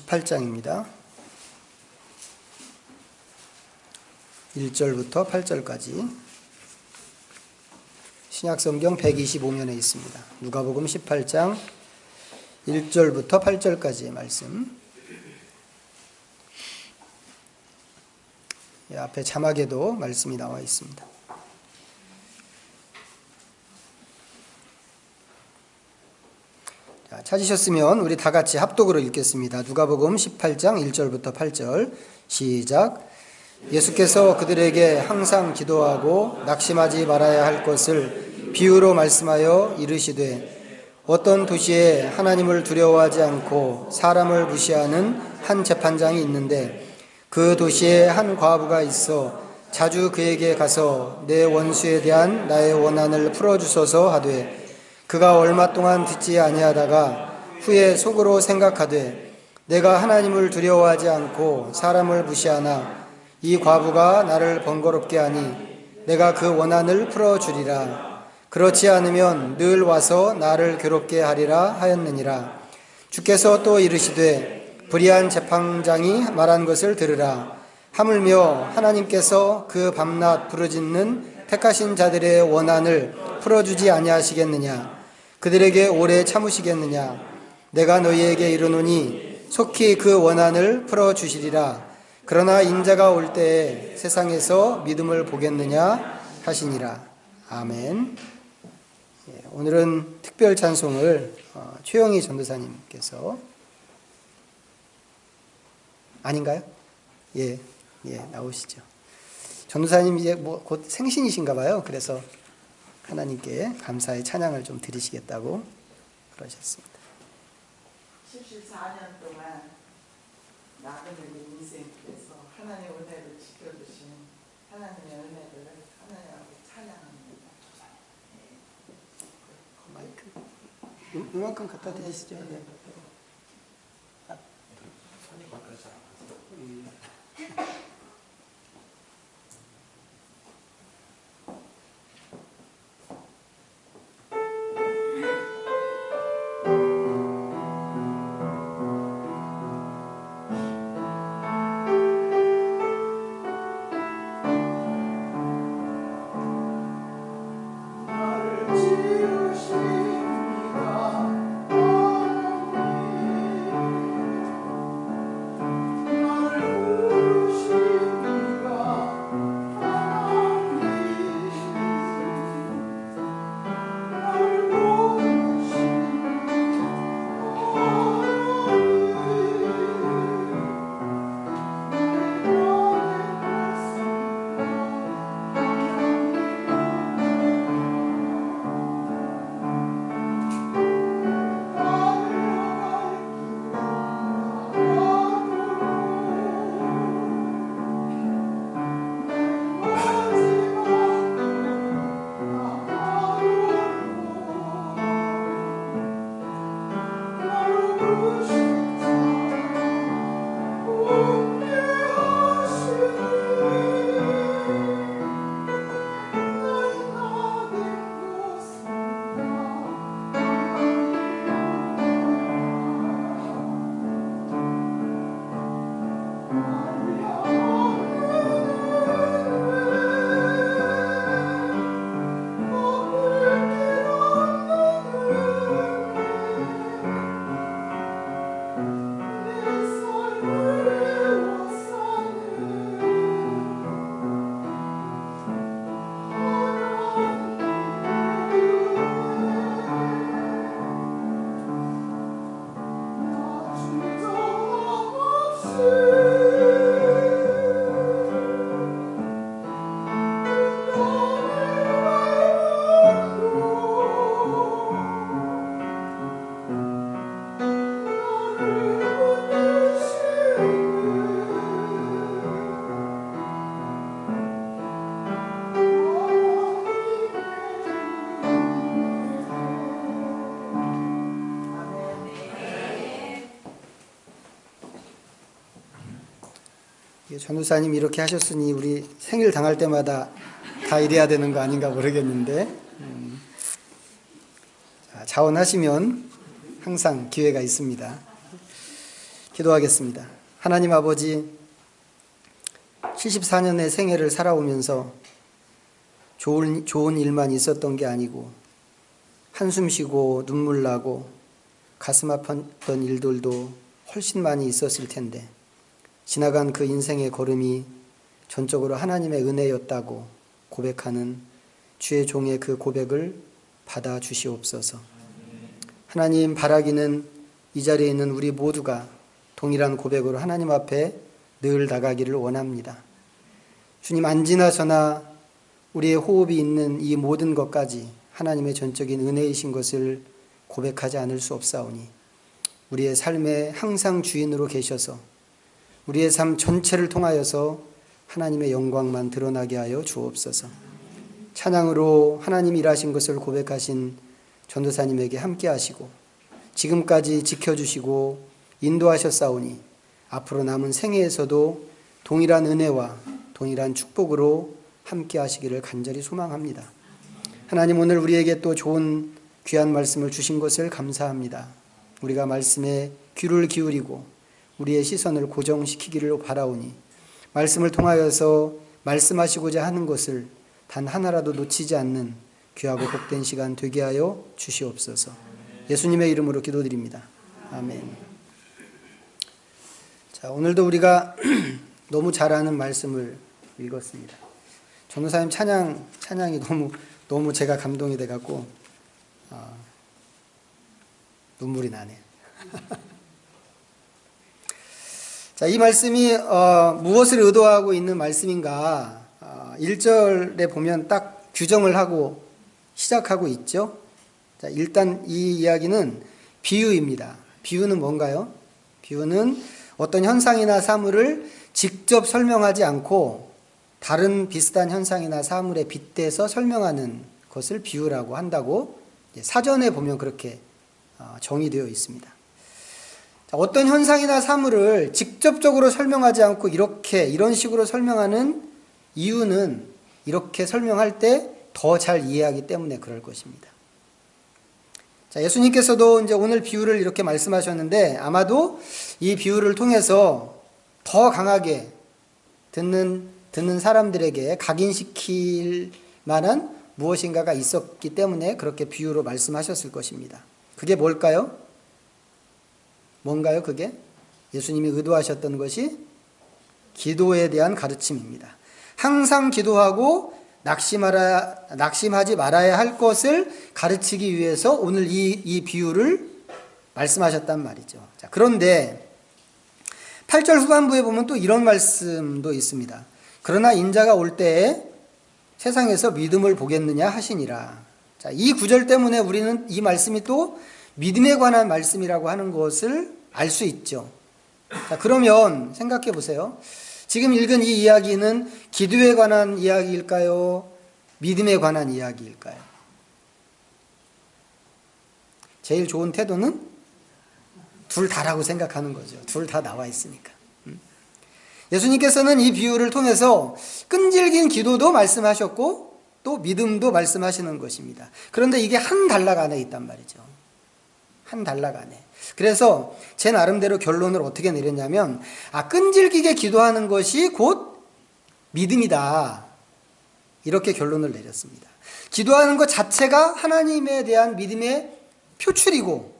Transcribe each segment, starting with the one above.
18장입니다. 1절부터 8절까지 신약성경 125면에 있습니다. 누가복음 18장 1절부터 8절까지의 말씀. 앞에 자막에도 말씀이 나와 있습니다. 찾으셨으면 우리 다 같이 합독으로 읽겠습니다. 누가복음 18장 1절부터 8절 시작. 예수께서 그들에게 항상 기도하고 낙심하지 말아야 할 것을 비유로 말씀하여 이르시되 어떤 도시에 하나님을 두려워하지 않고 사람을 무시하는 한 재판장이 있는데 그 도시에 한 과부가 있어 자주 그에게 가서 내 원수에 대한 나의 원한을 풀어주소서 하되 그가 얼마 동안 듣지 아니하다가 후에 속으로 생각하되 내가 하나님을 두려워하지 않고 사람을 무시하나 이 과부가 나를 번거롭게 하니 내가 그 원한을 풀어주리라. 그렇지 않으면 늘 와서 나를 괴롭게 하리라 하였느니라. 주께서 또 이르시되 불의한 재판장이 말한 것을 들으라. 하물며 하나님께서 그 밤낮 부르짖는 택하신 자들의 원한을 풀어주지 아니하시겠느냐. 그들에게 오래 참으시겠느냐. 내가 너희에게 이르노니 속히 그 원한을 풀어주시리라. 그러나 인자가 올 때에 세상에서 믿음을 보겠느냐 하시니라. 아멘. 오늘은 특별 찬송을 최영희 전도사님께서 아닌가요? 예, 나오시죠. 전도사님 이제 곧 생신이신가 봐요. 그래서 하나님께 감사의 찬양을 좀 드리시겠다고 그러셨습니다. 14년 동안 나그네 인생에서 하나님의 은혜를 지켜주신 하나님의 은혜를 하나님하고 찬양합니다. 마이크 이만큼 갖다 드리시죠. 네. 전도사님 이렇게 하셨으니 우리 생일 당할 때마다 다 이래야 되는 거 아닌가 모르겠는데 자원하시면 항상 기회가 있습니다. 기도하겠습니다. 하나님 아버지, 74년의 생애를 살아오면서 좋은 일만 있었던 게 아니고 한숨 쉬고 눈물 나고 가슴 아팠던 일들도 훨씬 많이 있었을 텐데 지나간 그 인생의 걸음이 전적으로 하나님의 은혜였다고 고백하는 주의 종의 그 고백을 받아 주시옵소서. 하나님, 바라기는 이 자리에 있는 우리 모두가 동일한 고백으로 하나님 앞에 늘 나가기를 원합니다. 주님, 안지나 저나 우리의 호흡이 있는 이 모든 것까지 하나님의 전적인 은혜이신 것을 고백하지 않을 수 없사오니 우리의 삶에 항상 주인으로 계셔서 우리의 삶 전체를 통하여서 하나님의 영광만 드러나게 하여 주옵소서. 찬양으로 하나님 일하신 것을 고백하신 전도사님에게 함께 하시고 지금까지 지켜주시고 인도하셨사오니 앞으로 남은 생애에서도 동일한 은혜와 동일한 축복으로 함께 하시기를 간절히 소망합니다. 하나님, 오늘 우리에게 또 좋은 귀한 말씀을 주신 것을 감사합니다. 우리가 말씀에 귀를 기울이고 우리의 시선을 고정시키기를 바라오니 말씀을 통하여서 말씀하시고자 하는 것을 단 하나라도 놓치지 않는 귀하고 복된 시간 되게 하여 주시옵소서. 예수님의 이름으로 기도드립니다. 아멘. 자, 오늘도 우리가 너무 잘 아는 말씀을 읽었습니다. 전도사님 찬양이 너무 제가 감동이 돼갖고 눈물이 나네. 자, 이 말씀이 무엇을 의도하고 있는 말씀인가? 1절에 보면 딱 규정을 하고 시작하고 있죠. 자, 일단 이 이야기는 비유입니다. 비유는 뭔가요? 비유는 어떤 현상이나 사물을 직접 설명하지 않고 다른 비슷한 현상이나 사물에 빗대서 설명하는 것을 비유라고 한다고 사전에 보면 그렇게 정의되어 있습니다. 어떤 현상이나 사물을 직접적으로 설명하지 않고 이런 식으로 설명하는 이유는 이렇게 설명할 때 더 잘 이해하기 때문에 그럴 것입니다. 자, 예수님께서도 이제 오늘 비유를 이렇게 말씀하셨는데 아마도 이 비유를 통해서 더 강하게 듣는 사람들에게 각인시킬 만한 무엇인가가 있었기 때문에 그렇게 비유로 말씀하셨을 것입니다. 그게 뭘까요? 뭔가요, 그게? 예수님이 의도하셨던 것이 기도에 대한 가르침입니다. 항상 기도하고 낙심하지 말아야 할 것을 가르치기 위해서 오늘 이 비유를 말씀하셨단 말이죠. 자, 그런데 8절 후반부에 보면 또 이런 말씀도 있습니다. 그러나 인자가 올 때에 세상에서 믿음을 보겠느냐 하시니라. 자, 이 구절 때문에 우리는 이 말씀이 또 믿음에 관한 말씀이라고 하는 것을 알 수 있죠. 자, 그러면 생각해 보세요. 지금 읽은 이 이야기는 기도에 관한 이야기일까요? 믿음에 관한 이야기일까요? 제일 좋은 태도는 둘 다라고 생각하는 거죠. 둘 다 나와 있으니까. 예수님께서는 이 비유를 통해서 끈질긴 기도도 말씀하셨고 또 믿음도 말씀하시는 것입니다. 그런데 이게 한 단락 안에 있단 말이죠. 한 단락 안에. 그래서 제 나름대로 결론을 어떻게 내렸냐면 끈질기게 기도하는 것이 곧 믿음이다. 이렇게 결론을 내렸습니다. 기도하는 것 자체가 하나님에 대한 믿음의 표출이고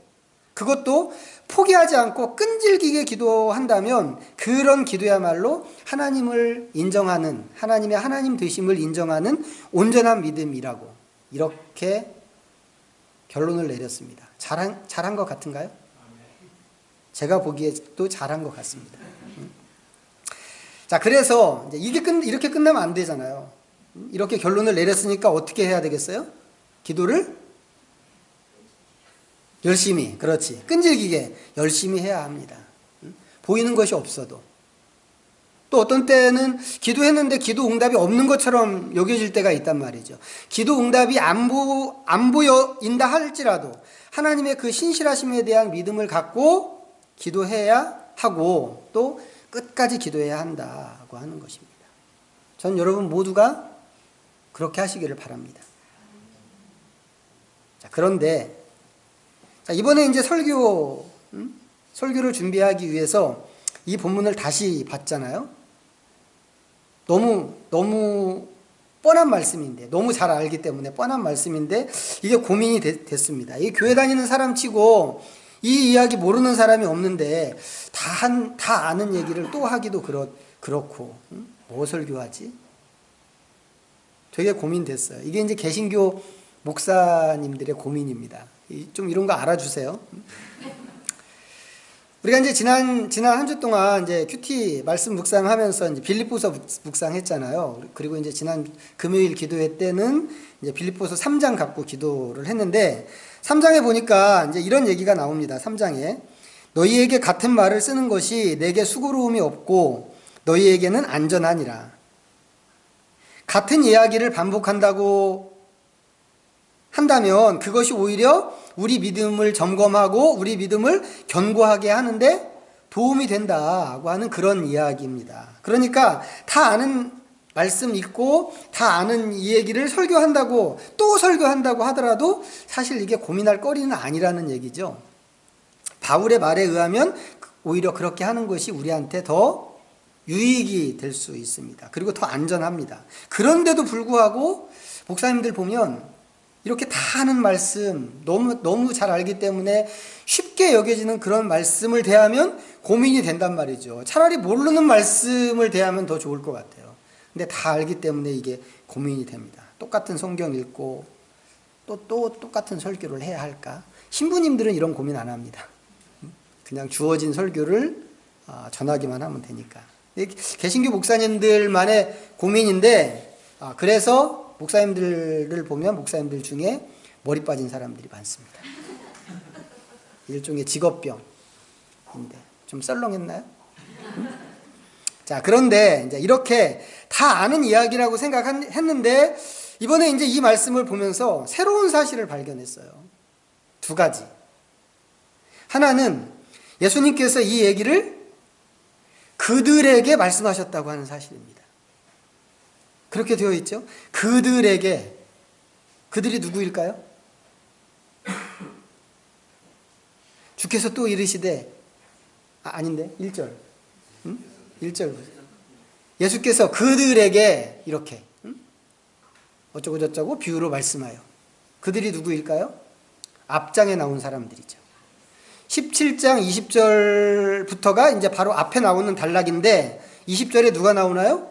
그것도 포기하지 않고 끈질기게 기도한다면 그런 기도야말로 하나님을 인정하는 하나님의 하나님 되심을 인정하는 온전한 믿음이라고 이렇게 결론을 내렸습니다. 잘한 것 같은가요? 제가 보기에도 잘한 것 같습니다. 자, 그래서 이제 이렇게 끝나면 안 되잖아요. 이렇게 결론을 내렸으니까 어떻게 해야 되겠어요? 기도를 열심히, 그렇지, 끈질기게 열심히 해야 합니다. 보이는 것이 없어도. 또 어떤 때는 기도했는데 기도 응답이 없는 것처럼 여겨질 때가 있단 말이죠. 기도 응답이 안 보인다 할지라도 하나님의 그 신실하심에 대한 믿음을 갖고 기도해야 하고 또 끝까지 기도해야 한다고 하는 것입니다. 전 여러분 모두가 그렇게 하시기를 바랍니다. 자, 그런데 이번에 이제 설교를 준비하기 위해서 이 본문을 다시 봤잖아요. 너무 뻔한 말씀인데, 너무 잘 알기 때문에 뻔한 말씀인데 이게 고민이 됐습니다. 이 교회 다니는 사람치고 이 이야기 모르는 사람이 없는데 다 아는 얘기를 또 하기도 그렇고 뭐 설교하지? 되게 고민됐어요. 이게 이제 개신교 목사님들의 고민입니다. 좀 이런 거 알아주세요. 우리가 이제 지난 한 주 동안 이제 큐티 말씀 묵상하면서 이제 빌립보서 묵상했잖아요. 그리고 이제 지난 금요일 기도회 때는 이제 빌립보서 3장 갖고 기도를 했는데 3장에 보니까 이제 이런 얘기가 나옵니다. 3장에 너희에게 같은 말을 쓰는 것이 내게 수고로움이 없고 너희에게는 안전하니라. 같은 이야기를 반복한다고 한다면 그것이 오히려 우리 믿음을 점검하고 우리 믿음을 견고하게 하는데 도움이 된다고 하는 그런 이야기입니다. 그러니까 다 아는 말씀 읽고 다 아는 이 얘기를 설교한다고 또 설교한다고 하더라도 사실 이게 고민할 거리는 아니라는 얘기죠. 바울의 말에 의하면 오히려 그렇게 하는 것이 우리한테 더 유익이 될 수 있습니다. 그리고 더 안전합니다. 그런데도 불구하고 목사님들 보면 이렇게 다 아는 말씀, 너무 잘 알기 때문에 쉽게 여겨지는 그런 말씀을 대하면 고민이 된단 말이죠. 차라리 모르는 말씀을 대하면 더 좋을 것 같아요. 근데 다 알기 때문에 이게 고민이 됩니다. 똑같은 성경 읽고 또 똑같은 설교를 해야 할까? 신부님들은 이런 고민 안 합니다. 그냥 주어진 설교를 전하기만 하면 되니까. 개신교 목사님들만의 고민인데 그래서 목사님들을 보면 목사님들 중에 머리 빠진 사람들이 많습니다. 일종의 직업병인데 좀 썰렁했나요? 자, 그런데 이제 이렇게 다 아는 이야기라고 생각했는데 이번에 이제 이 말씀을 보면서 새로운 사실을 발견했어요. 두 가지. 하나는 예수님께서 이 얘기를 그들에게 말씀하셨다고 하는 사실입니다. 그렇게 되어 있죠? 그들에게. 그들이 누구일까요? 주께서 또 이르시되 아닌데 1절 1절 예수께서 그들에게 이렇게 어쩌고 저쩌고 비유로 말씀하여. 그들이 누구일까요? 앞장에 나온 사람들이죠. 17장 20절부터가 이제 바로 앞에 나오는 단락인데 20절에 누가 나오나요?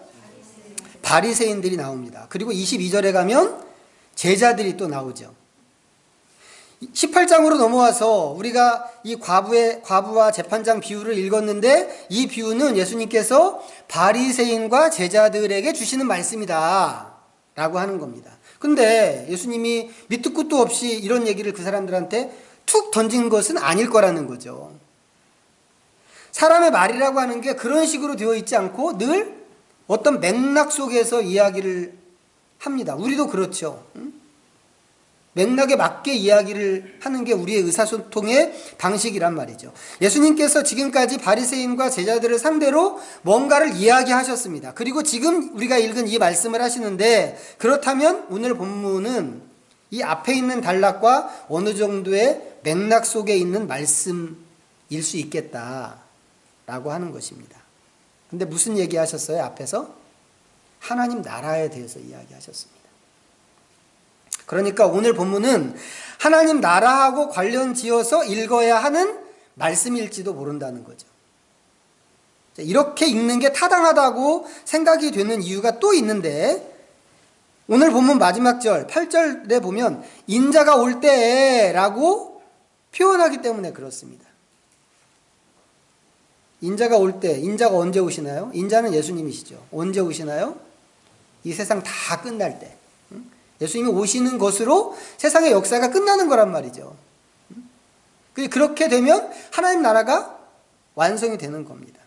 바리새인들이 나옵니다. 그리고 22절에 가면 제자들이 또 나오죠. 18장으로 넘어와서 우리가 이 과부와 재판장 비유를 읽었는데 이 비유는 예수님께서 바리새인과 제자들에게 주시는 말씀이다 라고 하는 겁니다. 근데 예수님이 밑도 끝도 없이 이런 얘기를 그 사람들한테 툭 던진 것은 아닐 거라는 거죠. 사람의 말이라고 하는 게 그런 식으로 되어 있지 않고 늘 어떤 맥락 속에서 이야기를 합니다. 우리도 그렇죠. 맥락에 맞게 이야기를 하는 게 우리의 의사소통의 방식이란 말이죠. 예수님께서 지금까지 바리새인과 제자들을 상대로 뭔가를 이야기하셨습니다. 그리고 지금 우리가 읽은 이 말씀을 하시는데 그렇다면 오늘 본문은 이 앞에 있는 단락과 어느 정도의 맥락 속에 있는 말씀일 수 있겠다라고 하는 것입니다. 근데 무슨 얘기 하셨어요? 앞에서 하나님 나라에 대해서 이야기하셨습니다. 그러니까 오늘 본문은 하나님 나라하고 관련 지어서 읽어야 하는 말씀일지도 모른다는 거죠. 이렇게 읽는 게 타당하다고 생각이 되는 이유가 또 있는데 오늘 본문 마지막 절 8절에 보면 인자가 올 때라고 표현하기 때문에 그렇습니다. 인자가 올 때, 인자가 언제 오시나요? 인자는 예수님이시죠. 언제 오시나요? 이 세상 다 끝날 때. 예수님이 오시는 것으로 세상의 역사가 끝나는 거란 말이죠. 그렇게 되면 하나님 나라가 완성이 되는 겁니다.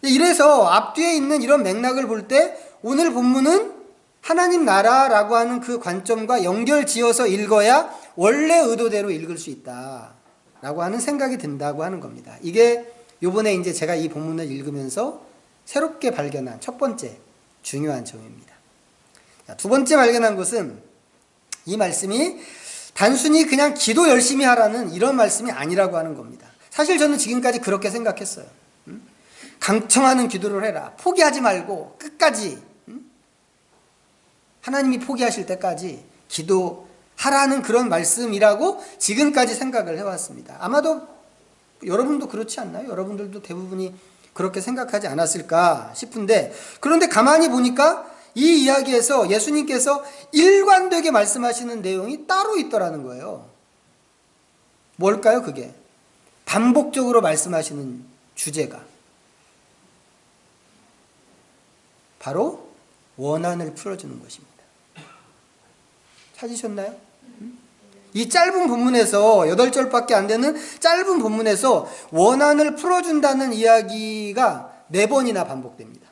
이래서 앞뒤에 있는 이런 맥락을 볼 때 오늘 본문은 하나님 나라라고 하는 그 관점과 연결지어서 읽어야 원래 의도대로 읽을 수 있다라고 하는 생각이 든다고 하는 겁니다. 이게 요번에 이제 제가 이 본문을 읽으면서 새롭게 발견한 첫 번째 중요한 점입니다. 두 번째 발견한 것은 이 말씀이 단순히 그냥 기도 열심히 하라는 이런 말씀이 아니라고 하는 겁니다. 사실 저는 지금까지 그렇게 생각했어요. 강청하는 기도를 해라. 포기하지 말고 끝까지, 하나님이 포기하실 때까지 기도하라는 그런 말씀이라고 지금까지 생각을 해왔습니다. 아마도 여러분도 그렇지 않나요? 여러분들도 대부분이 그렇게 생각하지 않았을까 싶은데, 그런데 가만히 보니까 이 이야기에서 예수님께서 일관되게 말씀하시는 내용이 따로 있더라는 거예요. 뭘까요, 그게? 반복적으로 말씀하시는 주제가 바로 원한을 풀어주는 것입니다. 찾으셨나요? 이 짧은 본문에서 8절밖에 안 되는 짧은 본문에서 원한을 풀어준다는 이야기가 4번이나 반복됩니다.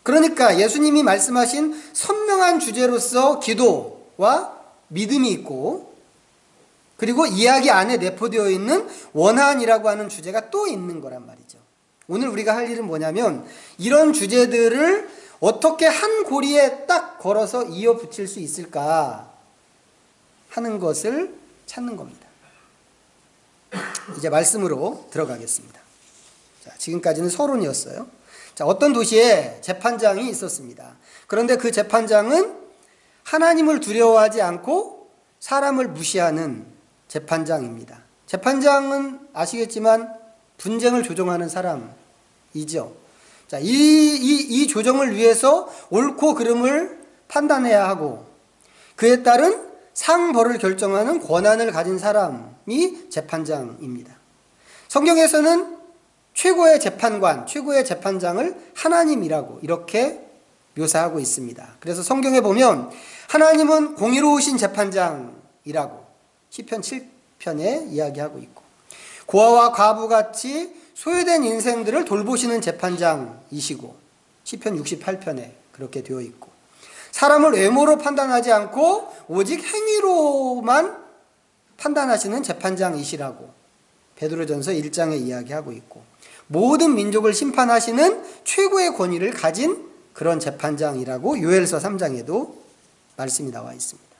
그러니까 예수님이 말씀하신 선명한 주제로서 기도와 믿음이 있고, 그리고 이야기 안에 내포되어 있는 원한이라고 하는 주제가 또 있는 거란 말이죠. 오늘 우리가 할 일은 뭐냐면 이런 주제들을 어떻게 한 고리에 딱 걸어서 이어 붙일 수 있을까 하는 것을 찾는 겁니다. 이제 말씀으로 들어가겠습니다. 자, 지금까지는 서론이었어요. 자, 어떤 도시에 재판장이 있었습니다. 그런데 그 재판장은 하나님을 두려워하지 않고 사람을 무시하는 재판장입니다. 재판장은 아시겠지만 분쟁을 조정하는 사람이죠. 자, 이 조정을 위해서 옳고 그름을 판단해야 하고, 그에 따른 상벌을 결정하는 권한을 가진 사람이 재판장입니다. 성경에서는 최고의 재판관, 최고의 재판장을 하나님이라고 이렇게 묘사하고 있습니다. 그래서 성경에 보면 하나님은 공의로우신 재판장이라고 시편 7편에 이야기하고 있고, 고아와 과부같이 소외된 인생들을 돌보시는 재판장이시고 시편 68편에 그렇게 되어 있고, 사람을 외모로 판단하지 않고 오직 행위로만 판단하시는 재판장이시라고 베드로전서 1장에 이야기하고 있고, 모든 민족을 심판하시는 최고의 권위를 가진 그런 재판장이라고 요엘서 3장에도 말씀이 나와 있습니다.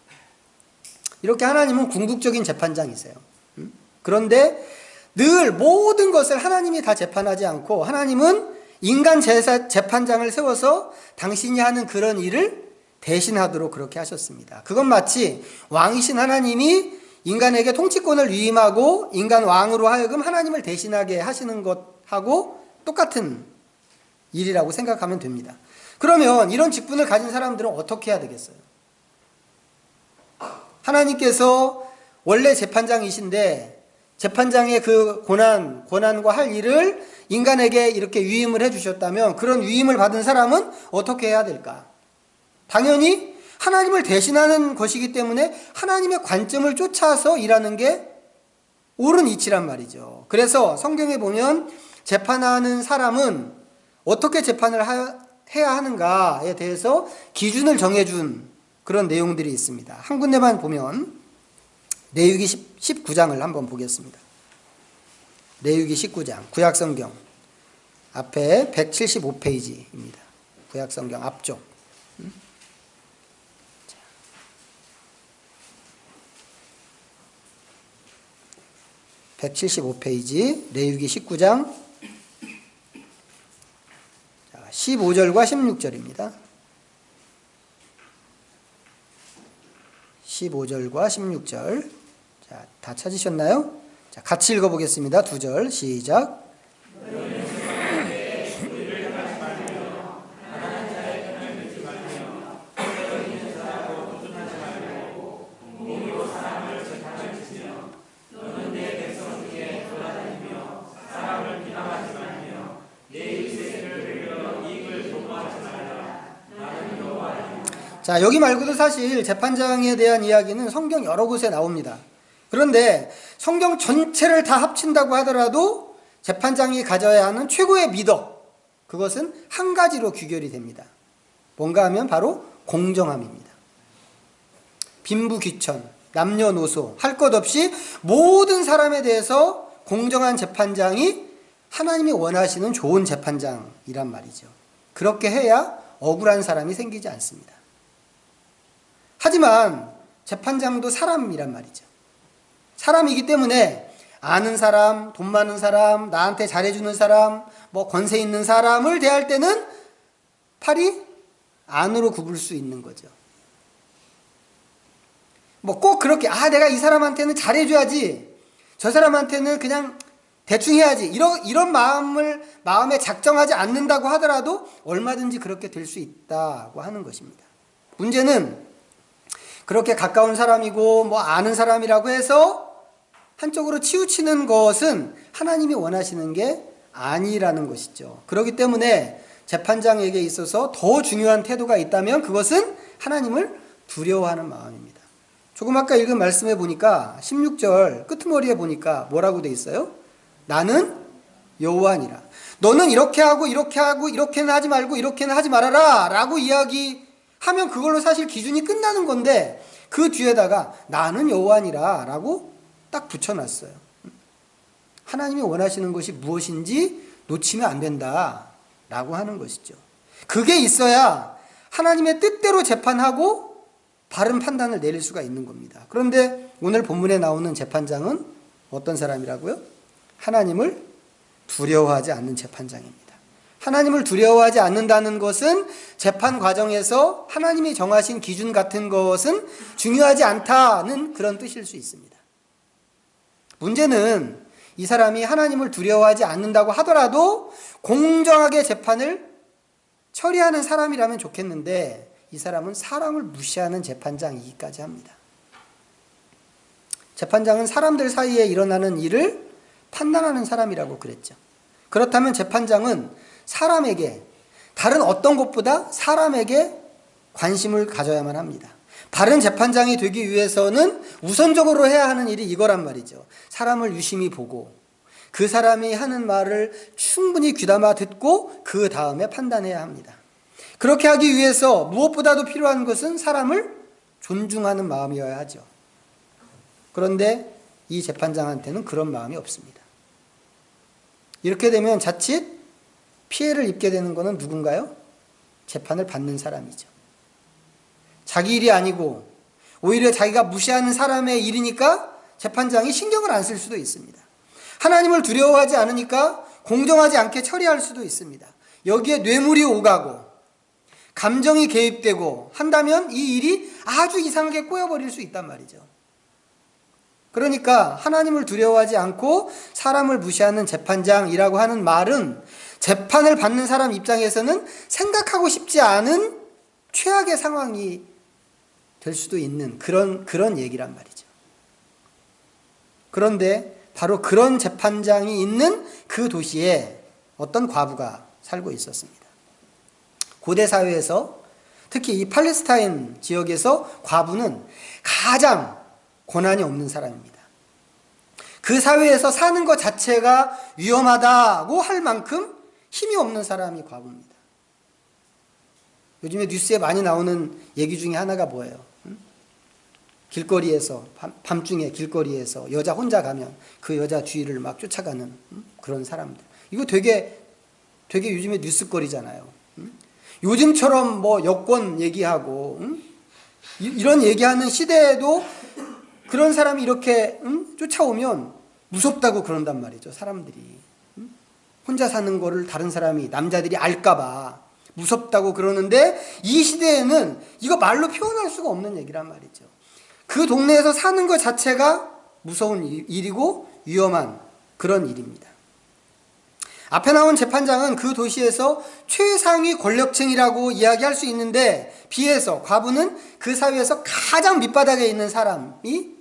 이렇게 하나님은 궁극적인 재판장이세요. 그런데 늘 모든 것을 하나님이 다 재판하지 않고 하나님은 인간 재판장을 세워서 당신이 하는 그런 일을 대신하도록 그렇게 하셨습니다. 그건 마치 왕이신 하나님이 인간에게 통치권을 위임하고 인간 왕으로 하여금 하나님을 대신하게 하시는 것하고 똑같은 일이라고 생각하면 됩니다. 그러면 이런 직분을 가진 사람들은 어떻게 해야 되겠어요? 하나님께서 원래 재판장이신데 재판장의 그 고난과 할 일을 인간에게 이렇게 위임을 해주셨다면 그런 위임을 받은 사람은 어떻게 해야 될까? 당연히 하나님을 대신하는 것이기 때문에 하나님의 관점을 쫓아서 일하는 게 옳은 이치란 말이죠. 그래서 성경에 보면 재판하는 사람은 어떻게 재판을 해야 하는가에 대해서 기준을 정해준 그런 내용들이 있습니다. 한 군데만 보면 레위기 19장을 한번 보겠습니다. 레위기 19장 구약성경 앞에 175페이지입니다. 구약성경 앞쪽 175페이지 레위기 19장 15절과 16절입니다. 15절과 16절. 자, 다 찾으셨나요? 자, 같이 읽어보겠습니다. 2절 시작. 자, 여기 말고도 사실 재판장에 대한 이야기는 성경 여러 곳에 나옵니다. 그런데 성경 전체를 다 합친다고 하더라도 재판장이 가져야 하는 최고의 미덕, 그것은 한 가지로 귀결이 됩니다. 뭔가 하면 바로 공정함입니다. 빈부귀천, 남녀노소 할 것 없이 모든 사람에 대해서 공정한 재판장이 하나님이 원하시는 좋은 재판장이란 말이죠. 그렇게 해야 억울한 사람이 생기지 않습니다. 하지만 재판장도 사람이란 말이죠. 사람이기 때문에 아는 사람, 돈 많은 사람, 나한테 잘해주는 사람, 뭐 권세 있는 사람을 대할 때는 팔이 안으로 굽을 수 있는 거죠. 뭐 꼭 그렇게 내가 이 사람한테는 잘해줘야지, 저 사람한테는 그냥 대충 해야지, 이런 마음에 작정하지 않는다고 하더라도 얼마든지 그렇게 될 수 있다고 하는 것입니다. 문제는 그렇게 가까운 사람이고 뭐 아는 사람이라고 해서 한쪽으로 치우치는 것은 하나님이 원하시는 게 아니라는 것이죠. 그렇기 때문에 재판장에게 있어서 더 중요한 태도가 있다면 그것은 하나님을 두려워하는 마음입니다. 조금 아까 읽은 말씀에 보니까 16절 끄트머리에 보니까 뭐라고 돼 있어요? 나는 여호와니라. 너는 이렇게 하고 이렇게 하고 이렇게는 하지 말고 이렇게는 하지 말아라 라고 이야기하면 그걸로 사실 기준이 끝나는 건데, 그 뒤에다가 나는 여호와니라 라고 딱 붙여놨어요. 하나님이 원하시는 것이 무엇인지 놓치면 안 된다 라고 하는 것이죠. 그게 있어야 하나님의 뜻대로 재판하고 바른 판단을 내릴 수가 있는 겁니다. 그런데 오늘 본문에 나오는 재판장은 어떤 사람이라고요? 하나님을 두려워하지 않는 재판장입니다. 하나님을 두려워하지 않는다는 것은 재판 과정에서 하나님이 정하신 기준 같은 것은 중요하지 않다는 그런 뜻일 수 있습니다. 문제는 이 사람이 하나님을 두려워하지 않는다고 하더라도 공정하게 재판을 처리하는 사람이라면 좋겠는데, 이 사람은 사람을 무시하는 재판장이기까지 합니다. 재판장은 사람들 사이에 일어나는 일을 판단하는 사람이라고 그랬죠. 그렇다면 재판장은 사람에게, 다른 어떤 것보다 사람에게 관심을 가져야만 합니다. 바른 재판장이 되기 위해서는 우선적으로 해야 하는 일이 이거란 말이죠. 사람을 유심히 보고 그 사람이 하는 말을 충분히 귀담아 듣고 그 다음에 판단해야 합니다. 그렇게 하기 위해서 무엇보다도 필요한 것은 사람을 존중하는 마음이어야 하죠. 그런데 이 재판장한테는 그런 마음이 없습니다. 이렇게 되면 자칫 피해를 입게 되는 것은 누군가요? 재판을 받는 사람이죠. 자기 일이 아니고 오히려 자기가 무시하는 사람의 일이니까 재판장이 신경을 안 쓸 수도 있습니다. 하나님을 두려워하지 않으니까 공정하지 않게 처리할 수도 있습니다. 여기에 뇌물이 오가고 감정이 개입되고 한다면 이 일이 아주 이상하게 꼬여버릴 수 있단 말이죠. 그러니까 하나님을 두려워하지 않고 사람을 무시하는 재판장이라고 하는 말은 재판을 받는 사람 입장에서는 생각하고 싶지 않은 최악의 상황이 될 수도 있는 그런 얘기란 말이죠. 그런데 바로 그런 재판장이 있는 그 도시에 어떤 과부가 살고 있었습니다. 고대 사회에서 특히 이 팔레스타인 지역에서 과부는 가장 고난이 없는 사람입니다. 그 사회에서 사는 것 자체가 위험하다고 할 만큼 힘이 없는 사람이 과부입니다. 요즘에 뉴스에 많이 나오는 얘기 중에 하나가 뭐예요? 길거리에서 밤중에 길거리에서 여자 혼자 가면 그 여자 뒤를 막 쫓아가는 그런 사람들. 이거 되게 요즘에 뉴스거리잖아요. 요즘처럼 뭐 여권 얘기하고 이런 얘기하는 시대에도 그런 사람이 이렇게 쫓아오면 무섭다고 그런단 말이죠. 사람들이 혼자 사는 거를 다른 사람이, 남자들이 알까봐 무섭다고 그러는데, 이 시대에는 이거 말로 표현할 수가 없는 얘기란 말이죠. 그 동네에서 사는 것 자체가 무서운 일이고 위험한 그런 일입니다. 앞에 나온 재판장은 그 도시에서 최상위 권력층이라고 이야기할 수 있는데, 비해서 과부는 그 사회에서 가장 밑바닥에 있는 사람이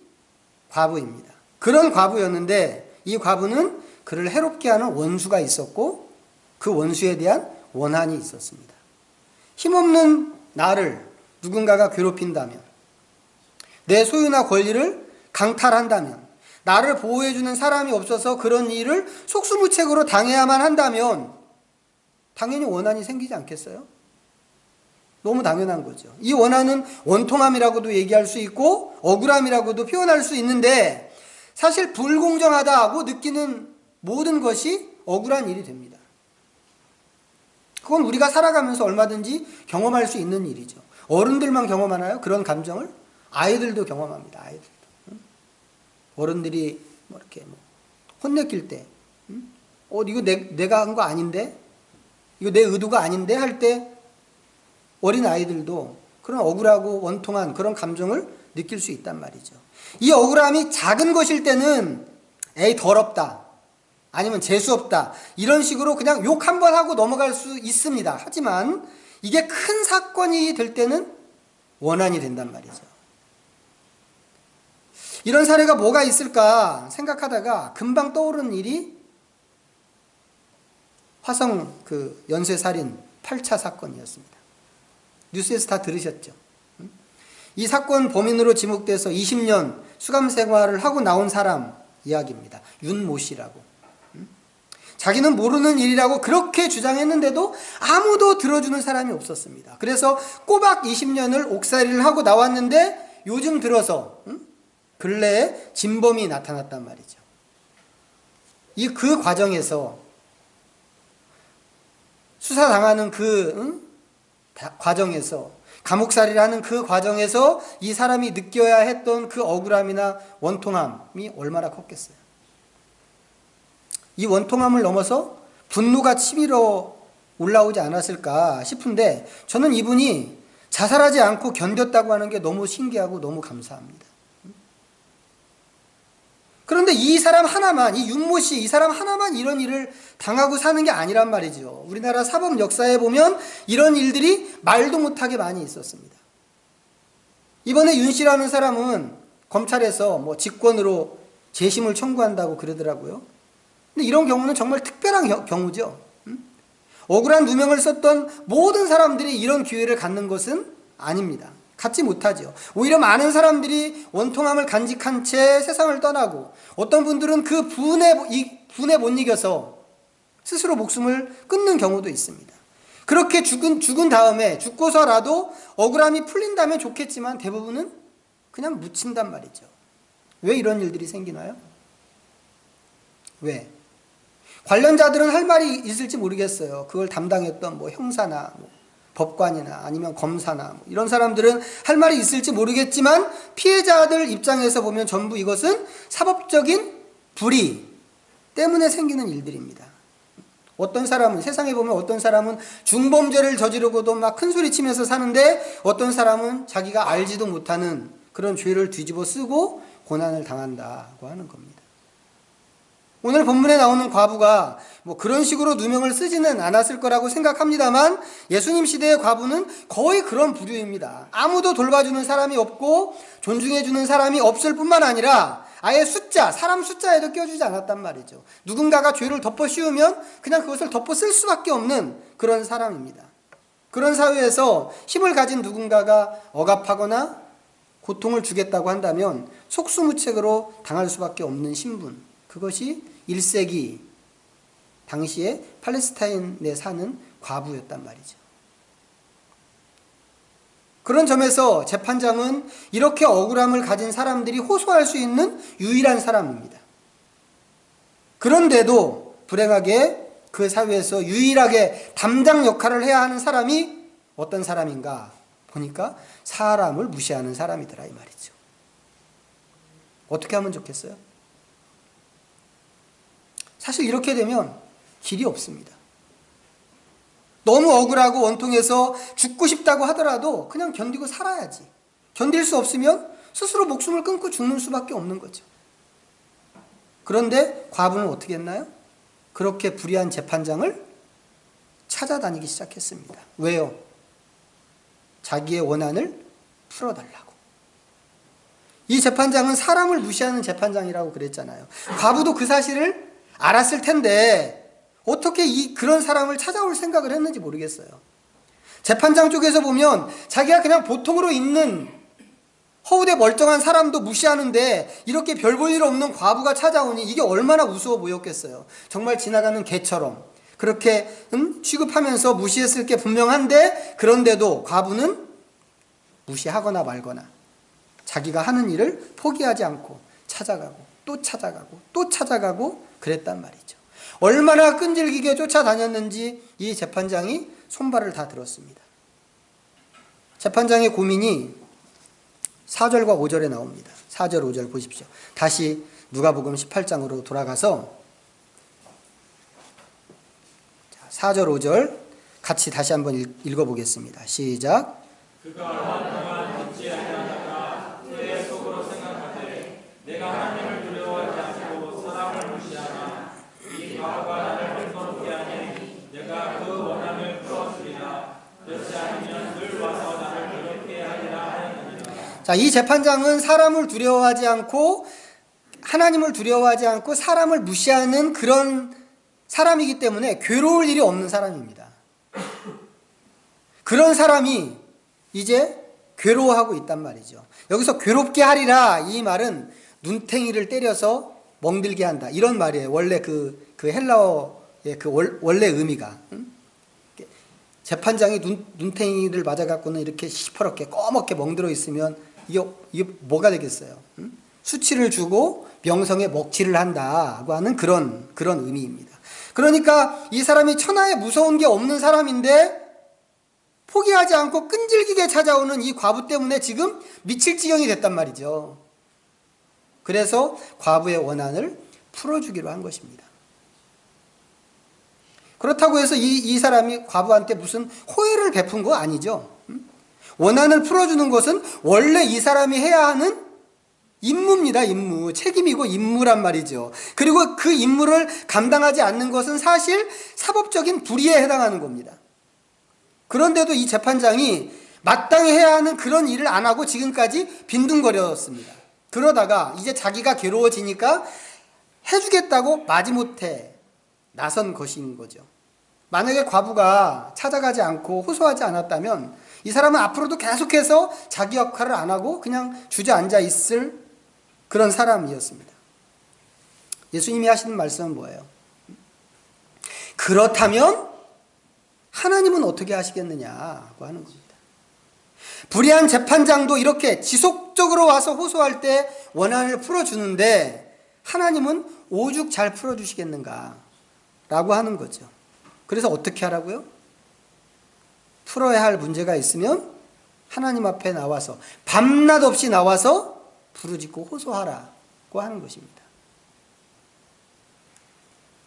과부입니다. 그런 과부였는데 이 과부는 그를 해롭게 하는 원수가 있었고 그 원수에 대한 원한이 있었습니다. 힘없는 나를 누군가가 괴롭힌다면, 내 소유나 권리를 강탈한다면, 나를 보호해주는 사람이 없어서 그런 일을 속수무책으로 당해야만 한다면 당연히 원한이 생기지 않겠어요? 너무 당연한 거죠. 이 원한은 원통함이라고도 얘기할 수 있고 억울함이라고도 표현할 수 있는데, 사실 불공정하다고 느끼는 모든 것이 억울한 일이 됩니다. 그건 우리가 살아가면서 얼마든지 경험할 수 있는 일이죠. 어른들만 경험하나요? 그런 감정을? 아이들도 경험합니다. 아이들도. 어른들이 뭐 이렇게 혼내킬 때, 이거 내가 한 거 아닌데? 이거 내 의도가 아닌데? 할 때 어린 아이들도 그런 억울하고 원통한 그런 감정을 느낄 수 있단 말이죠. 이 억울함이 작은 것일 때는 에이 더럽다, 아니면 재수없다, 이런 식으로 그냥 욕 한 번 하고 넘어갈 수 있습니다. 하지만 이게 큰 사건이 될 때는 원한이 된단 말이죠. 이런 사례가 뭐가 있을까 생각하다가 금방 떠오른 일이 화성 그 연쇄살인 8차 사건이었습니다. 뉴스에서 다 들으셨죠? 이 사건 범인으로 지목돼서 20년 수감 생활을 하고 나온 사람 이야기입니다. 윤모 씨라고. 자기는 모르는 일이라고 그렇게 주장했는데도 아무도 들어주는 사람이 없었습니다. 그래서 꼬박 20년을 옥살이를 하고 나왔는데 요즘 들어서 근래에 진범이 나타났단 말이죠. 그 과정에서 수사당하는 과정에서, 감옥살이를 하는 그 과정에서 이 사람이 느껴야 했던 그 억울함이나 원통함이 얼마나 컸겠어요. 이 원통함을 넘어서 분노가 치밀어 올라오지 않았을까 싶은데, 저는 이분이 자살하지 않고 견뎠다고 하는 게 너무 신기하고 너무 감사합니다. 그런데 이 사람 하나만, 이 윤모 씨, 이 사람 하나만 이런 일을 당하고 사는 게 아니란 말이죠. 우리나라 사법 역사에 보면 이런 일들이 말도 못하게 많이 있었습니다. 이번에 윤 씨라는 사람은 검찰에서 직권으로 재심을 청구한다고 그러더라고요. 근데 이런 경우는 정말 특별한 경우죠. 억울한 누명을 썼던 모든 사람들이 이런 기회를 갖는 것은 아닙니다. 갖지 못하죠. 오히려 많은 사람들이 원통함을 간직한 채 세상을 떠나고, 어떤 분들은 그 분에 못 이겨서 스스로 목숨을 끊는 경우도 있습니다. 그렇게 죽은 다음에, 죽고서라도 억울함이 풀린다면 좋겠지만 대부분은 그냥 묻힌단 말이죠. 왜 이런 일들이 생기나요? 왜? 관련자들은 할 말이 있을지 모르겠어요. 그걸 담당했던 형사나 법관이나 아니면 검사나 이런 사람들은 할 말이 있을지 모르겠지만, 피해자들 입장에서 보면 전부 이것은 사법적인 불의 때문에 생기는 일들입니다. 어떤 사람은, 세상에 보면 어떤 사람은 중범죄를 저지르고도 막 큰 소리 치면서 사는데, 어떤 사람은 자기가 알지도 못하는 그런 죄를 뒤집어 쓰고 고난을 당한다고 하는 겁니다. 오늘 본문에 나오는 과부가 그런 식으로 누명을 쓰지는 않았을 거라고 생각합니다만, 예수님 시대의 과부는 거의 그런 부류입니다. 아무도 돌봐주는 사람이 없고 존중해주는 사람이 없을 뿐만 아니라 아예 사람 숫자에도 껴주지 않았단 말이죠. 누군가가 죄를 덮어 씌우면 그냥 그것을 덮어 쓸 수밖에 없는 그런 사람입니다. 그런 사회에서 힘을 가진 누군가가 억압하거나 고통을 주겠다고 한다면 속수무책으로 당할 수밖에 없는 신분, 그것이 1세기 당시에 팔레스타인에 사는 과부였단 말이죠. 그런 점에서 재판장은 이렇게 억울함을 가진 사람들이 호소할 수 있는 유일한 사람입니다. 그런데도 불행하게 그 사회에서 유일하게 담당 역할을 해야 하는 사람이 어떤 사람인가 보니까 사람을 무시하는 사람이더라 이 말이죠. 어떻게 하면 좋겠어요? 사실 이렇게 되면 길이 없습니다. 너무 억울하고 원통해서 죽고 싶다고 하더라도 그냥 견디고 살아야지. 견딜 수 없으면 스스로 목숨을 끊고 죽는 수밖에 없는 거죠. 그런데 과부는 어떻게 했나요? 그렇게 불의한 재판장을 찾아다니기 시작했습니다. 왜요? 자기의 원한을 풀어달라고. 이 재판장은 사람을 무시하는 재판장이라고 그랬잖아요. 과부도 그 사실을 알았을 텐데 어떻게 그런 사람을 찾아올 생각을 했는지 모르겠어요. 재판장 쪽에서 보면 자기가 그냥 보통으로 있는 허우대 멀쩡한 사람도 무시하는데 이렇게 별 볼 일 없는 과부가 찾아오니 이게 얼마나 우스워 보였겠어요. 정말 지나가는 개처럼 그렇게 취급하면서 무시했을 게 분명한데, 그런데도 과부는 무시하거나 말거나 자기가 하는 일을 포기하지 않고 찾아가고 또 찾아가고 또 찾아가고 그랬단 말이죠. 얼마나 끈질기게 쫓아다녔는지 이 재판장이 손발을 다 들었습니다. 재판장의 고민이 4절과 5절에 나옵니다. 4절 5절 보십시오. 다시 누가복음 18장으로 돌아가서 4절 5절 같이 다시 한번 읽어보겠습니다. 시작. 그가 얼마나 듣지 아니하다가 그의 속으로 생각하되 내가 하나님을 두려워하지 않고 사람을 무시하나 이 바보가 나를 힘없게 하니 내가 그 원함을 풀어주리라. 그렇지 않으면 늘 와서 나를 괴롭게 하리라 하였느니라. 자, 이 재판장은 사람을 두려워하지 않고 하나님을 두려워하지 않고 사람을 무시하는 그런 사람이기 때문에 괴로울 일이 없는 사람입니다. 그런 사람이 이제 괴로워하고 있단 말이죠. 여기서 괴롭게 하리라 이 말은 눈탱이를 때려서 멍들게 한다 이런 말이에요. 원래 그 헬라어의 그 원래 의미가. 재판장이 눈탱이를 맞아갖고는 이렇게 시퍼렇게 꺼멓게 멍들어 있으면 이게 뭐가 되겠어요? 수치를 주고 명성에 먹칠을 한다고 하는 그런 의미입니다. 그러니까 이 사람이 천하에 무서운 게 없는 사람인데 포기하지 않고 끈질기게 찾아오는 이 과부 때문에 지금 미칠 지경이 됐단 말이죠. 그래서 과부의 원한을 풀어주기로 한 것입니다. 그렇다고 해서 이 사람이 과부한테 무슨 호의를 베푼 거 아니죠. 원한을 풀어주는 것은 원래 이 사람이 해야 하는 임무입니다. 임무. 책임이고 임무란 말이죠. 그리고 그 임무를 감당하지 않는 것은 사실 사법적인 불의에 해당하는 겁니다. 그런데도 이 재판장이 마땅히 해야 하는 그런 일을 안 하고 지금까지 빈둥거렸습니다. 그러다가 이제 자기가 괴로워지니까 해주겠다고 마지못해 나선 것인 거죠. 만약에 과부가 찾아가지 않고 호소하지 않았다면 이 사람은 앞으로도 계속해서 자기 역할을 안 하고 그냥 주저앉아 있을 그런 사람이었습니다. 예수님이 하시는 말씀은 뭐예요? 그렇다면 하나님은 어떻게 하시겠느냐고 하는 겁니다. 불의한 재판장도 이렇게 지속적으로 와서 호소할 때 원한을 풀어주는데 하나님은 오죽 잘 풀어주시겠는가 라고 하는 거죠. 그래서 어떻게 하라고요? 풀어야 할 문제가 있으면 하나님 앞에 나와서 밤낮 없이 나와서 부르짖고 호소하라고 하는 것입니다.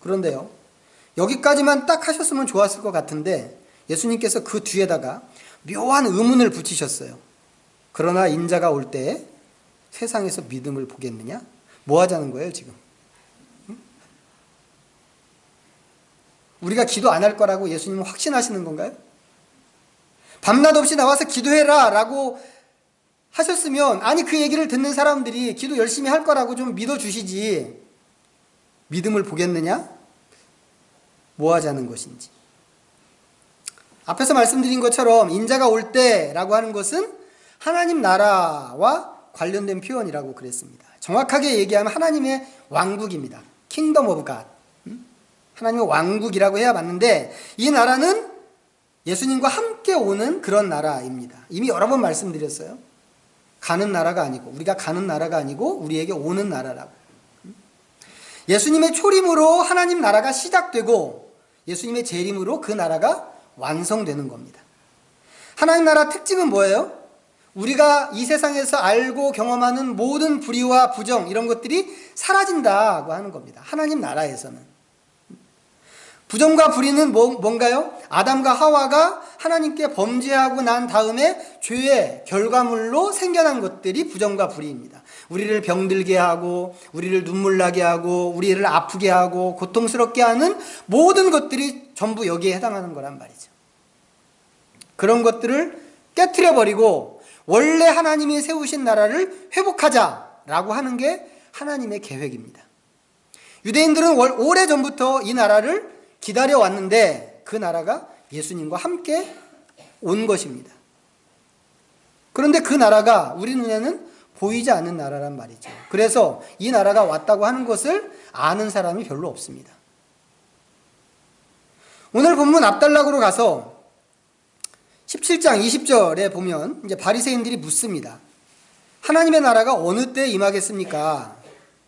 그런데요, 여기까지만 딱 하셨으면 좋았을 것 같은데 예수님께서 그 뒤에다가 묘한 의문을 붙이셨어요. 그러나 인자가 올 때 세상에서 믿음을 보겠느냐? 뭐 하자는 거예요 지금? 우리가 기도 안 할 거라고 예수님은 확신하시는 건가요? 밤낮 없이 나와서 기도해라 라고 하셨으면 아니 그 얘기를 듣는 사람들이 기도 열심히 할 거라고 좀 믿어주시지 믿음을 보겠느냐? 뭐 하자는 것인지. 앞에서 말씀드린 것처럼 인자가 올 때라고 하는 것은 하나님 나라와 관련된 표현이라고 그랬습니다. 정확하게 얘기하면 하나님의 왕국입니다. Kingdom of God. 하나님의 왕국이라고 해야 맞는데 이 나라는 예수님과 함께 오는 그런 나라입니다. 이미 여러 번 말씀드렸어요. 가는 나라가 아니고 우리가 가는 나라가 아니고 우리에게 오는 나라라고. 예수님의 초림으로 하나님 나라가 시작되고 예수님의 재림으로 그 나라가 완성되는 겁니다. 하나님 나라 특징은 뭐예요? 우리가 이 세상에서 알고 경험하는 모든 불의와 부정 이런 것들이 사라진다고 하는 겁니다. 하나님 나라에서는. 부정과 불의는 뭔가요? 아담과 하와가 하나님께 범죄하고 난 다음에 죄의 결과물로 생겨난 것들이 부정과 불의입니다. 우리를 병들게 하고 우리를 눈물 나게 하고 우리를 아프게 하고 고통스럽게 하는 모든 것들이 전부 여기에 해당하는 거란 말이죠. 그런 것들을 깨트려버리고 원래 하나님이 세우신 나라를 회복하자라고 하는 게 하나님의 계획입니다. 유대인들은 오래전부터 이 나라를 기다려왔는데 그 나라가 예수님과 함께 온 것입니다. 그런데 그 나라가 우리 눈에는 보이지 않는 나라란 말이죠. 그래서 이 나라가 왔다고 하는 것을 아는 사람이 별로 없습니다. 오늘 본문 앞단락으로 가서 17장 20절에 보면 이제 바리새인들이 묻습니다. 하나님의 나라가 어느 때 임하겠습니까?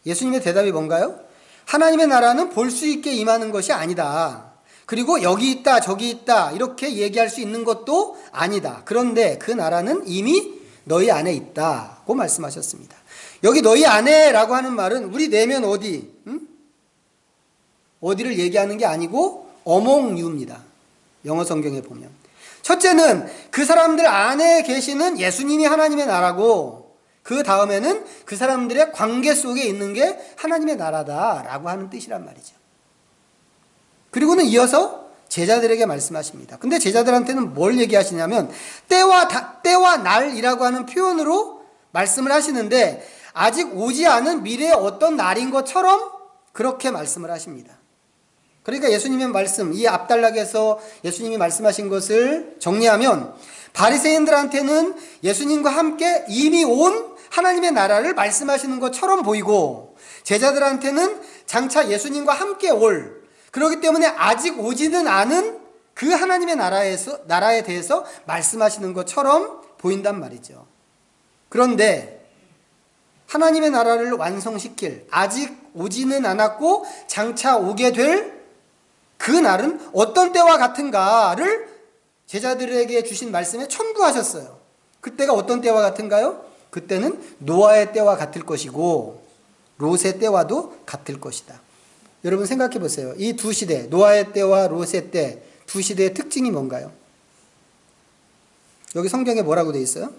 예수님의 대답이 뭔가요? 하나님의 나라는 볼 수 있게 임하는 것이 아니다. 그리고 여기 있다 저기 있다 이렇게 얘기할 수 있는 것도 아니다. 그런데 그 나라는 이미 너희 안에 있다고 말씀하셨습니다. 여기 너희 안에라고 하는 말은 우리 내면 어디, 어디를 얘기하는 게 아니고 among you입니다. 영어 성경에 보면. 첫째는 그 사람들 안에 계시는 예수님이 하나님의 나라고, 그 다음에는 그 사람들의 관계 속에 있는 게 하나님의 나라다라고 하는 뜻이란 말이죠. 그리고는 이어서 제자들에게 말씀하십니다. 근데 제자들한테는 뭘 얘기하시냐면 때와 날이라고 하는 표현으로 말씀을 하시는데, 아직 오지 않은 미래의 어떤 날인 것처럼 그렇게 말씀을 하십니다. 그러니까 예수님의 말씀, 이 앞단락에서 예수님이 말씀하신 것을 정리하면, 바리새인들한테는 예수님과 함께 이미 온 하나님의 나라를 말씀하시는 것처럼 보이고, 제자들한테는 장차 예수님과 함께 올, 그렇기 때문에 아직 오지는 않은 그 하나님의 나라에 대해서 말씀하시는 것처럼 보인단 말이죠. 그런데 하나님의 나라를 완성시킬, 아직 오지는 않았고 장차 오게 될 그 날은 어떤 때와 같은가를 제자들에게 주신 말씀에 첨부하셨어요. 그때가 어떤 때와 같은가요? 그때는 노아의 때와 같을 것이고 롯의 때와도 같을 것이다. 여러분 생각해 보세요. 이 두 시대, 노아의 때와 롯의 때, 두 시대의 특징이 뭔가요? 여기 성경에 뭐라고 되어 있어요?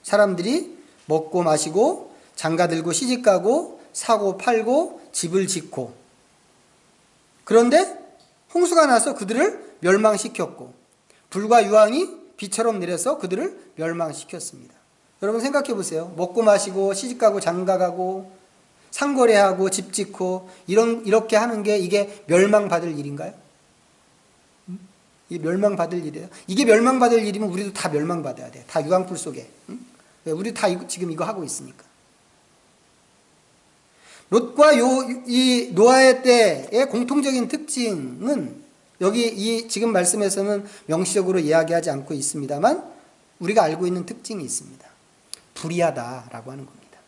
사람들이 먹고 마시고 장가들고 시집가고 사고 팔고 집을 짓고, 그런데 홍수가 나서 그들을 멸망시켰고 불과 유황이 비처럼 내려서 그들을 멸망시켰습니다. 여러분 생각해 보세요. 먹고 마시고 시집가고 장가가고 상거래하고 집 짓고 이렇게 하는 게 이게 멸망받을 일인가요? 이게 멸망받을 일이에요? 이게 멸망받을 일이면 우리도 다 멸망받아야 돼. 다 유황불 속에. 우리 다 지금 이거 하고 있으니까. 롯과 이 노아의 때의 공통적인 특징은 여기 이 지금 말씀에서는 명시적으로 이야기하지 않고 있습니다만 우리가 알고 있는 특징이 있습니다. 불의하다라고 하는 겁니다.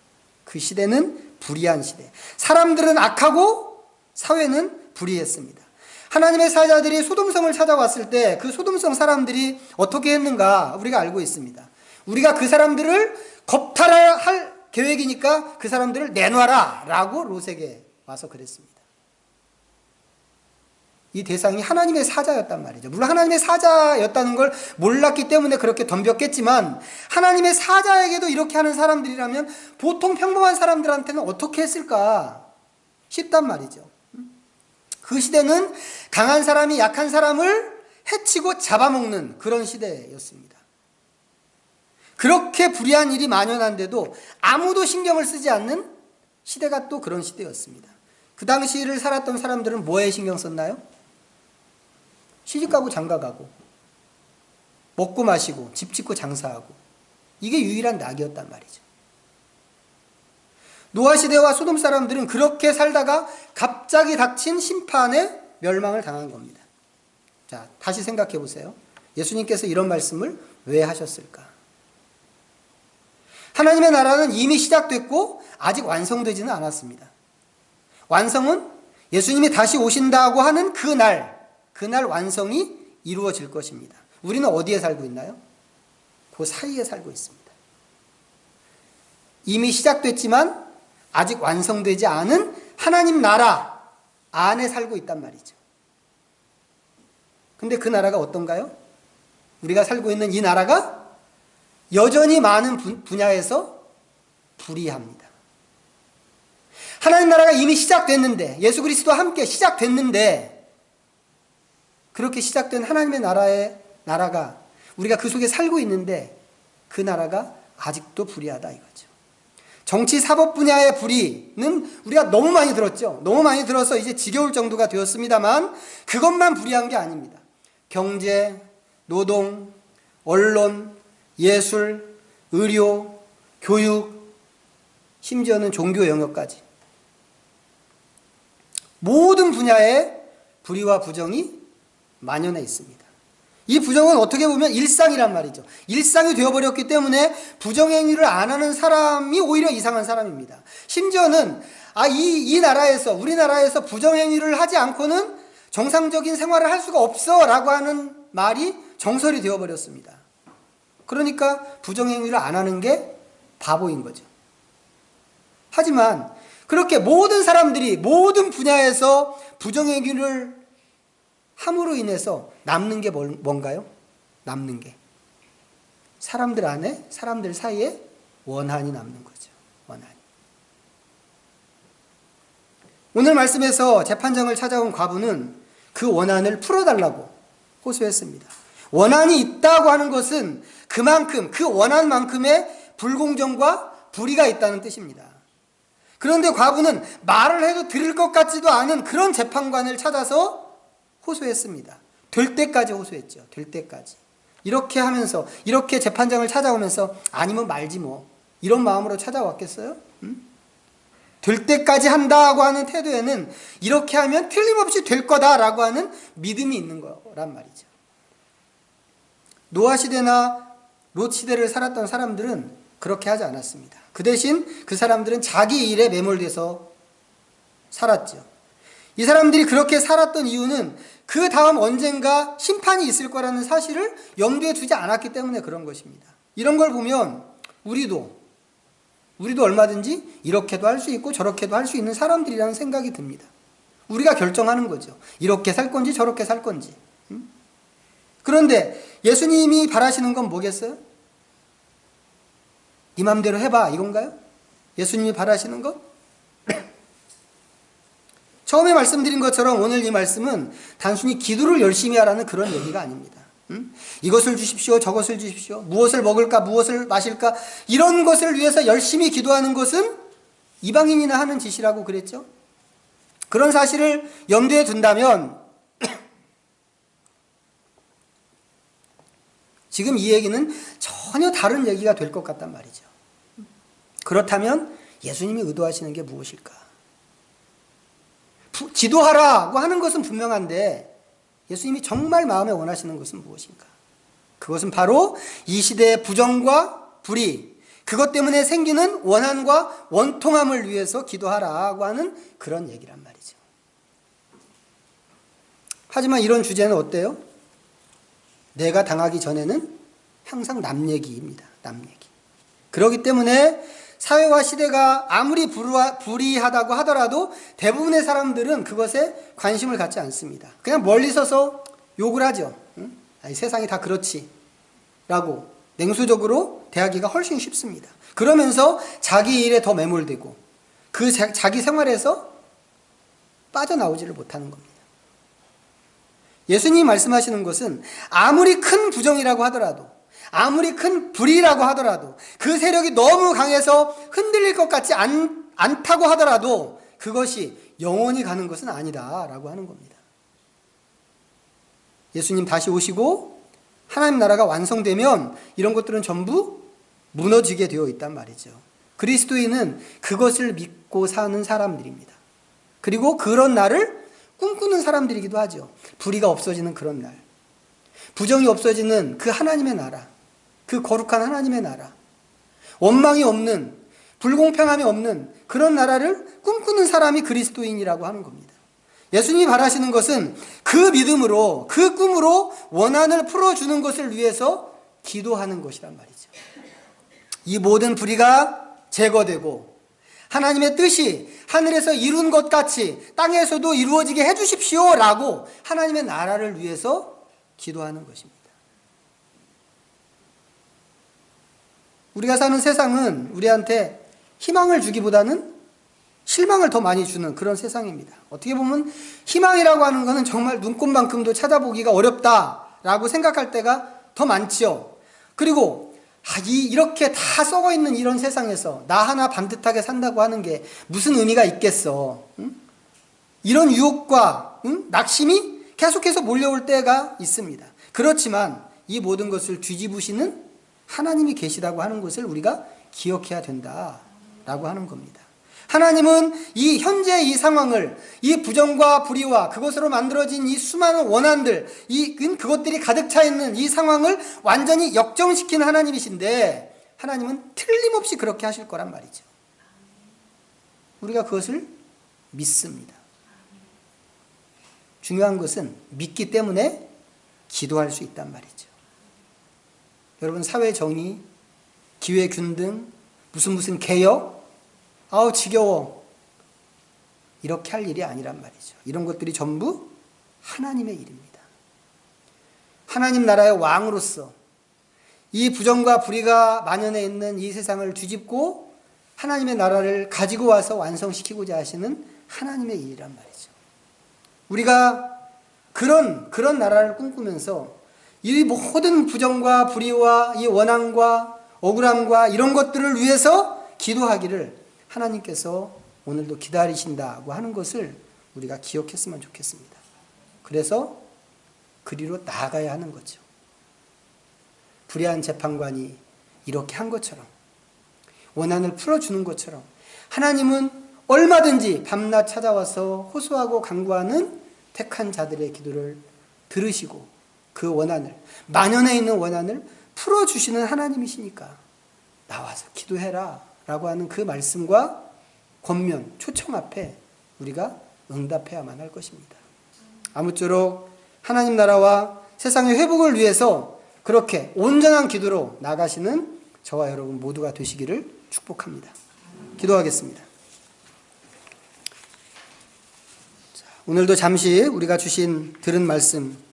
그 시대는 불의한 시대. 사람들은 악하고 사회는 불의했습니다. 하나님의 사자들이 소돔성을 찾아왔을 때 그 소돔성 사람들이 어떻게 했는가 우리가 알고 있습니다. 우리가 그 사람들을 겁탈할 계획이니까 그 사람들을 내놔라 라고 롯에게 와서 그랬습니다. 이 대상이 하나님의 사자였단 말이죠. 물론 하나님의 사자였다는 걸 몰랐기 때문에 그렇게 덤볐겠지만, 하나님의 사자에게도 이렇게 하는 사람들이라면 보통 평범한 사람들한테는 어떻게 했을까 싶단 말이죠. 그 시대는 강한 사람이 약한 사람을 해치고 잡아먹는 그런 시대였습니다. 그렇게 불의한 일이 만연한데도 아무도 신경을 쓰지 않는 시대가 또 그런 시대였습니다. 그 당시를 살았던 사람들은 뭐에 신경 썼나요? 시집가고 장가가고 먹고 마시고 집 짓고 장사하고, 이게 유일한 낙이었단 말이죠. 노아 시대와 소돔 사람들은 그렇게 살다가 갑자기 닥친 심판에 멸망을 당한 겁니다. 자, 다시 생각해 보세요. 예수님께서 이런 말씀을 왜 하셨을까? 하나님의 나라는 이미 시작됐고 아직 완성되지는 않았습니다. 완성은 예수님이 다시 오신다고 하는 그날 완성이 이루어질 것입니다. 우리는 어디에 살고 있나요? 그 사이에 살고 있습니다. 이미 시작됐지만 아직 완성되지 않은 하나님 나라 안에 살고 있단 말이죠. 근데 그 나라가 어떤가요? 우리가 살고 있는 이 나라가 여전히 많은 분야에서 불의합니다. 하나님 나라가 이미 시작됐는데, 예수 그리스도와 함께 시작됐는데, 그렇게 시작된 하나님의 나라가 우리가 그 속에 살고 있는데 그 나라가 아직도 불의하다 이거죠. 정치 사법 분야의 불의는 우리가 너무 많이 들었죠. 너무 많이 들어서 이제 지겨울 정도가 되었습니다만 그것만 불의한 게 아닙니다. 경제, 노동, 언론, 예술, 의료, 교육, 심지어는 종교 영역까지 모든 분야에 불의와 부정이 만연해 있습니다. 이 부정은 어떻게 보면 일상이란 말이죠. 일상이 되어버렸기 때문에 부정행위를 안 하는 사람이 오히려 이상한 사람입니다. 심지어는 이 나라에서, 우리나라에서 부정행위를 하지 않고는 정상적인 생활을 할 수가 없어 라고 하는 말이 정설이 되어버렸습니다. 그러니까 부정행위를 안 하는 게 바보인 거죠. 하지만 그렇게 모든 사람들이 모든 분야에서 부정행위를 함으로 인해서 남는 게 뭔가요? 남는 게 사람들 안에, 사람들 사이에 원한이 남는 거죠. 원한. 오늘 말씀에서 재판장을 찾아온 과부는 그 원한을 풀어달라고 호소했습니다. 원한이 있다고 하는 것은 그만큼, 그 원한만큼의 불공정과 불의가 있다는 뜻입니다. 그런데 과부는 말을 해도 들을 것 같지도 않은 그런 재판관을 찾아서 호소했습니다. 될 때까지 호소했죠. 될 때까지. 이렇게 하면서, 이렇게 재판장을 찾아오면서 아니면 말지 뭐, 이런 마음으로 찾아왔겠어요? 될 때까지 한다고 하는 태도에는 이렇게 하면 틀림없이 될 거다라고 하는 믿음이 있는 거란 말이죠. 노아 시대나 롯 시대를 살았던 사람들은 그렇게 하지 않았습니다. 그 대신 그 사람들은 자기 일에 매몰돼서 살았죠. 이 사람들이 그렇게 살았던 이유는 그 다음 언젠가 심판이 있을 거라는 사실을 염두에 두지 않았기 때문에 그런 것입니다. 이런 걸 보면 우리도 얼마든지 이렇게도 할 수 있고 저렇게도 할 수 있는 사람들이라는 생각이 듭니다. 우리가 결정하는 거죠. 이렇게 살 건지 저렇게 살 건지. 그런데 예수님이 바라시는 건 뭐겠어요? 네 맘대로 해봐 이건가요? 예수님이 바라시는 것? 처음에 말씀드린 것처럼 오늘 이 말씀은 단순히 기도를 열심히 하라는 그런 얘기가 아닙니다. 이것을 주십시오, 저것을 주십시오, 무엇을 먹을까, 무엇을 마실까, 이런 것을 위해서 열심히 기도하는 것은 이방인이나 하는 짓이라고 그랬죠. 그런 사실을 염두에 둔다면 지금 이 얘기는 전혀 다른 얘기가 될 것 같단 말이죠. 그렇다면 예수님이 의도하시는 게 무엇일까? 기도하라고 하는 것은 분명한데 예수님이 정말 마음에 원하시는 것은 무엇인가? 그것은 바로 이 시대의 부정과 불의, 그것 때문에 생기는 원한과 원통함을 위해서 기도하라고 하는 그런 얘기란 말이죠. 하지만 이런 주제는 어때요? 내가 당하기 전에는 항상 남 얘기입니다. 남 얘기. 그렇기 때문에 사회와 시대가 아무리 불의하다고 하더라도 대부분의 사람들은 그것에 관심을 갖지 않습니다. 그냥 멀리 서서 욕을 하죠. 아니, 세상이 다 그렇지 라고 냉소적으로 대하기가 훨씬 쉽습니다. 그러면서 자기 일에 더 매몰되고 그 자기 생활에서 빠져나오지를 못하는 겁니다. 예수님이 말씀하시는 것은 아무리 큰 부정이라고 하더라도, 아무리 큰 불의라고 하더라도, 그 세력이 너무 강해서 흔들릴 것 같지 않다고 하더라도 그것이 영원히 가는 것은 아니다 라고 하는 겁니다. 예수님 다시 오시고 하나님 나라가 완성되면 이런 것들은 전부 무너지게 되어 있단 말이죠. 그리스도인은 그것을 믿고 사는 사람들입니다. 그리고 그런 날을 꿈꾸는 사람들이기도 하죠. 불의가 없어지는 그런 날, 부정이 없어지는 그 하나님의 나라, 그 거룩한 하나님의 나라, 원망이 없는, 불공평함이 없는 그런 나라를 꿈꾸는 사람이 그리스도인이라고 하는 겁니다. 예수님이 바라시는 것은 그 믿음으로, 그 꿈으로 원한을 풀어주는 것을 위해서 기도하는 것이란 말이죠. 이 모든 불의가 제거되고 하나님의 뜻이 하늘에서 이룬 것 같이 땅에서도 이루어지게 해주십시오 라고 하나님의 나라를 위해서 기도하는 것입니다. 우리가 사는 세상은 우리한테 희망을 주기보다는 실망을 더 많이 주는 그런 세상입니다. 어떻게 보면 희망이라고 하는 것은 정말 눈꽃만큼도 찾아보기가 어렵다라고 생각할 때가 더 많죠. 그리고 이렇게 다 썩어 있는 이런 세상에서 나 하나 반듯하게 산다고 하는 게 무슨 의미가 있겠어? 이런 유혹과 낙심이 계속해서 몰려올 때가 있습니다. 그렇지만 이 모든 것을 뒤집으시는 하나님이 계시다고 하는 것을 우리가 기억해야 된다라고 하는 겁니다. 하나님은 이 현재 이 상황을, 이 부정과 불의와 그것으로 만들어진 이 수많은 원한들, 그것들이 가득 차 있는 이 상황을 완전히 역정시키는 하나님이신데 하나님은 틀림없이 그렇게 하실 거란 말이죠. 우리가 그것을 믿습니다. 중요한 것은 믿기 때문에 기도할 수 있단 말이죠. 여러분, 사회 정의, 기회 균등, 무슨 개혁, 아우 지겨워. 이렇게 할 일이 아니란 말이죠. 이런 것들이 전부 하나님의 일입니다. 하나님 나라의 왕으로서 이 부정과 불의가 만연해 있는 이 세상을 뒤집고 하나님의 나라를 가지고 와서 완성시키고자 하시는 하나님의 일이란 말이죠. 우리가 그런 나라를 꿈꾸면서 이 모든 부정과 불의와 이 원한과 억울함과 이런 것들을 위해서 기도하기를 하나님께서 오늘도 기다리신다고 하는 것을 우리가 기억했으면 좋겠습니다. 그래서 그리로 나아가야 하는 거죠. 불의한 재판관이 이렇게 한 것처럼, 원한을 풀어주는 것처럼 하나님은 얼마든지 밤낮 찾아와서 호소하고 간구하는 택한 자들의 기도를 들으시고 그 원한을, 만연해 있는 원한을 풀어주시는 하나님이시니까 나와서 기도해라 라고 하는 그 말씀과 권면, 초청 앞에 우리가 응답해야만 할 것입니다. 아무쪼록 하나님 나라와 세상의 회복을 위해서 그렇게 온전한 기도로 나가시는 저와 여러분 모두가 되시기를 축복합니다. 기도하겠습니다. 오늘도 잠시 우리가 들은 말씀